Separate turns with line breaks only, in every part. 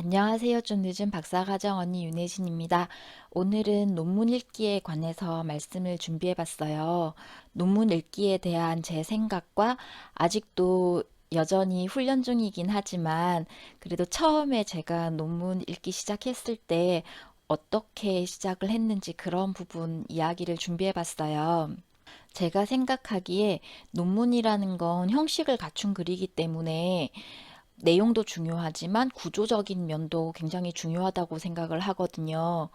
안녕하세요. 좀 늦은 박사과정 언니 윤혜진입니다. 오늘은 논문 읽기에 관해서 말씀을 준비해 봤어요. 논문 읽기에 대한 제 생각과 아직도 여전히 훈련 중이긴 하지만 그래도 처음에 제가 논문 읽기 시작했을 때 어떻게 시작을 했는지 그런 부분 이야기를 준비해 봤어요. 제가 생각하기에 논문이라는 건 형식을 갖춘 글이기 때문에 내용도 중요하지만 구조적인 면도 굉장히 중요하다고 생각을 하거든요.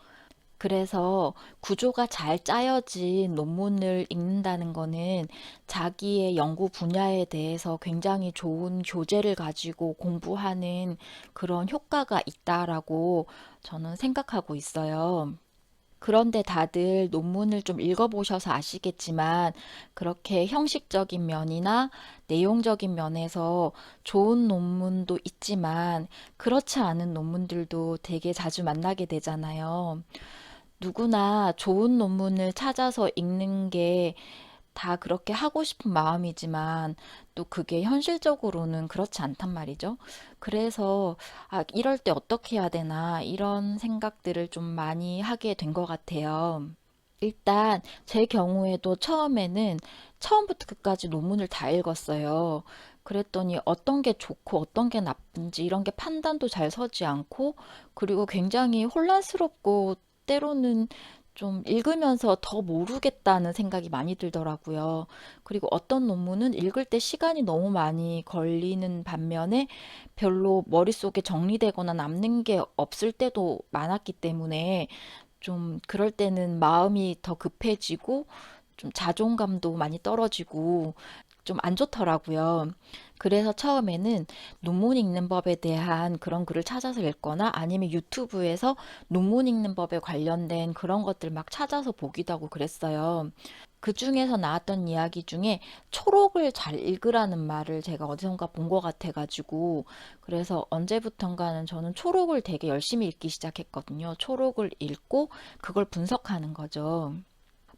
그래서 구조가 잘 짜여진 논문을 읽는다는 거는 자기의 연구 분야에 대해서 굉장히 좋은 교재를 가지고 공부하는 그런 효과가 있다라고 저는 생각하고 있어요. 그런데 다들 논문을 좀 읽어보셔서 아시겠지만 그렇게 형식적인 면이나 내용적인 면에서 좋은 논문도 있지만 그렇지 않은 논문들도 되게 자주 만나게 되잖아요. 누구나 좋은 논문을 찾아서 읽는 게 다 그렇게 하고 싶은 마음이지만 또 그게 현실적으로는 그렇지 않단 말이죠. 그래서 이럴 때 어떻게 해야 되나 이런 생각들을 좀 많이 하게 된 것 같아요. 일단 제 경우에도 처음부터 끝까지 논문을 다 읽었어요. 그랬더니 어떤 게 좋고 어떤 게 나쁜지 이런 게 판단도 잘 서지 않고 그리고 굉장히 혼란스럽고 때로는 좀 읽으면서 더 모르겠다는 생각이 많이 들더라고요. 그리고 어떤 논문은 읽을 때 시간이 너무 많이 걸리는 반면에 별로 머릿속에 정리되거나 남는 게 없을 때도 많았기 때문에 좀 그럴 때는 마음이 더 급해지고 좀 자존감도 많이 떨어지고 좀 안 좋더라고요. 그래서 처음에는 논문 읽는 법에 대한 그런 글을 찾아서 읽거나 아니면 유튜브에서 논문 읽는 법에 관련된 그런 것들 막 찾아서 보기도 하고 그랬어요. 그 중에서 나왔던 이야기 중에 초록을 잘 읽으라는 말을 제가 어디선가 본 것 같아가지고 그래서 언제부턴가는 저는 초록을 되게 열심히 읽기 시작했거든요. 초록을 읽고 그걸 분석하는 거죠.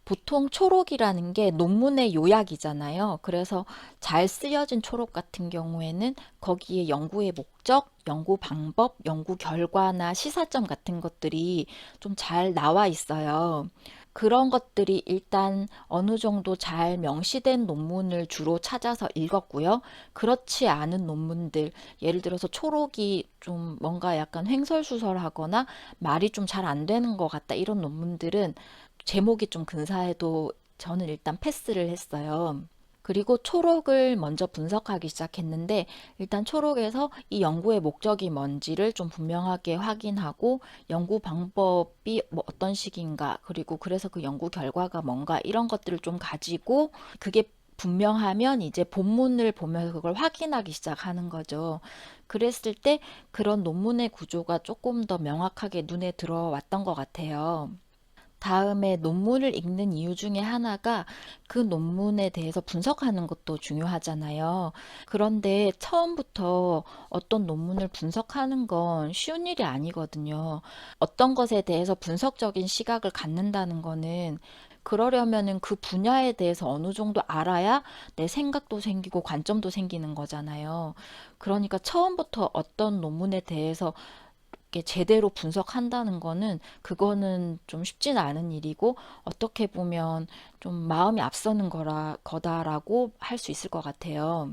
보통 초록이라는 게 논문의 요약이잖아요. 그래서 잘 쓰여진 초록 같은 경우에는 거기에 연구의 목적, 연구 방법, 연구 결과나 시사점 같은 것들이 좀 잘 나와 있어요. 그런 것들이 일단 어느 정도 잘 명시된 논문을 주로 찾아서 읽었고요. 그렇지 않은 논문들, 예를 들어서 초록이 좀 뭔가 약간 횡설수설하거나 말이 좀 잘 안 되는 것 같다. 이런 논문들은 제목이 좀 근사해도 저는 일단 패스를 했어요. 그리고 초록을 먼저 분석하기 시작했는데 일단 초록에서 이 연구의 목적이 뭔지를 좀 분명하게 확인하고 연구 방법이 뭐 어떤 식인가 그리고 그래서 그 연구 결과가 뭔가 이런 것들을 좀 가지고 그게 분명하면 이제 본문을 보면서 그걸 확인하기 시작하는 거죠. 그랬을 때 그런 논문의 구조가 조금 더 명확하게 눈에 들어왔던 것 같아요. 다음에 논문을 읽는 이유 중에 하나가 그 논문에 대해서 분석하는 것도 중요하잖아요. 그런데 처음부터 어떤 논문을 분석하는 건 쉬운 일이 아니거든요. 어떤 것에 대해서 분석적인 시각을 갖는다는 거는 그러려면은 그 분야에 대해서 어느 정도 알아야 내 생각도 생기고 관점도 생기는 거잖아요. 그러니까 처음부터 어떤 논문에 대해서 이렇게 제대로 분석한다는 거는 그거는 좀 쉽지는 않은 일이고 어떻게 보면 좀 마음이 앞서는 거다라고 할 수 있을 것 같아요.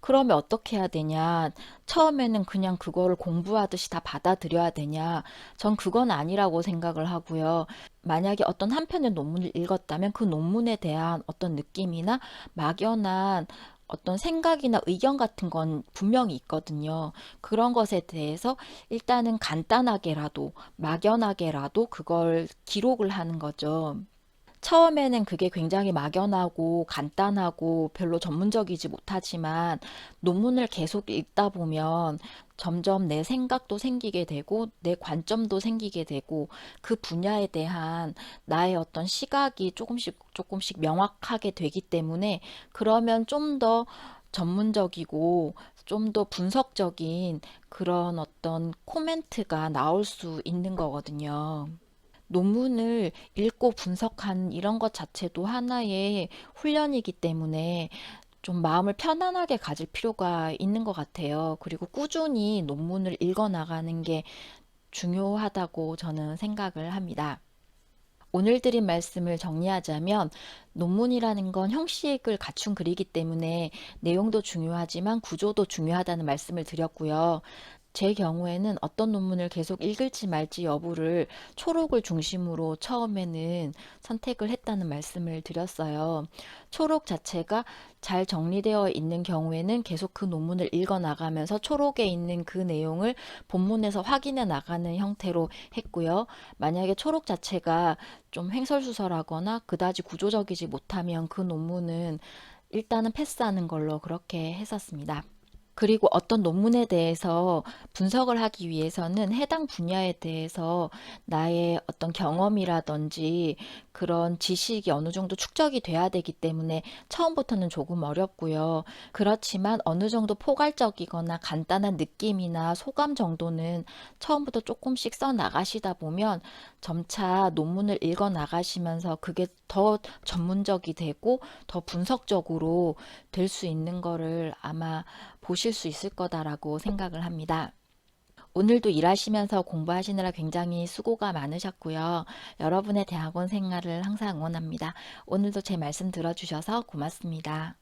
그러면 어떻게 해야 되냐? 처음에는 그냥 그거를 공부하듯이 다 받아들여야 되냐? 전 그건 아니라고 생각을 하고요. 만약에 어떤 한 편의 논문을 읽었다면 그 논문에 대한 어떤 느낌이나 막연한 어떤 생각이나 의견 같은 건 분명히 있거든요. 그런 것에 대해서 일단은 간단하게라도 막연하게라도 그걸 기록을 하는 거죠. 처음에는 그게 굉장히 막연하고 간단하고 별로 전문적이지 못하지만 논문을 계속 읽다 보면 점점 내 생각도 생기게 되고 내 관점도 생기게 되고 그 분야에 대한 나의 어떤 시각이 조금씩 조금씩 명확하게 되기 때문에 그러면 좀 더 전문적이고 좀 더 분석적인 그런 어떤 코멘트가 나올 수 있는 거거든요. 논문을 읽고 분석하는 이런 것 자체도 하나의 훈련이기 때문에 좀 마음을 편안하게 가질 필요가 있는 것 같아요. 그리고 꾸준히 논문을 읽어 나가는 게 중요하다고 저는 생각을 합니다. 오늘 드린 말씀을 정리하자면 논문이라는 건 형식을 갖춘 글이기 때문에 내용도 중요하지만 구조도 중요하다는 말씀을 드렸고요. 제 경우에는 어떤 논문을 계속 읽을지 말지 여부를 초록을 중심으로 처음에는 선택을 했다는 말씀을 드렸어요. 초록 자체가 잘 정리되어 있는 경우에는 계속 그 논문을 읽어 나가면서 초록에 있는 그 내용을 본문에서 확인해 나가는 형태로 했고요. 만약에 초록 자체가 좀 횡설수설하거나 그다지 구조적이지 못하면 그 논문은 일단은 패스하는 걸로 그렇게 했었습니다. 그리고 어떤 논문에 대해서 분석을 하기 위해서는 해당 분야에 대해서 나의 어떤 경험이라든지 그런 지식이 어느 정도 축적이 돼야 되기 때문에 처음부터는 조금 어렵고요. 그렇지만 어느 정도 포괄적이거나 간단한 느낌이나 소감 정도는 처음부터 조금씩 써 나가시다 보면 점차 논문을 읽어 나가시면서 그게 더 전문적이 되고 더 분석적으로 될 수 있는 거를 아마 보실 수 있을 거다라고 생각을 합니다. 오늘도 일하시면서 공부하시느라 굉장히 수고가 많으셨고요. 여러분의 대학원 생활을 항상 응원합니다. 오늘도 제 말씀 들어주셔서 고맙습니다.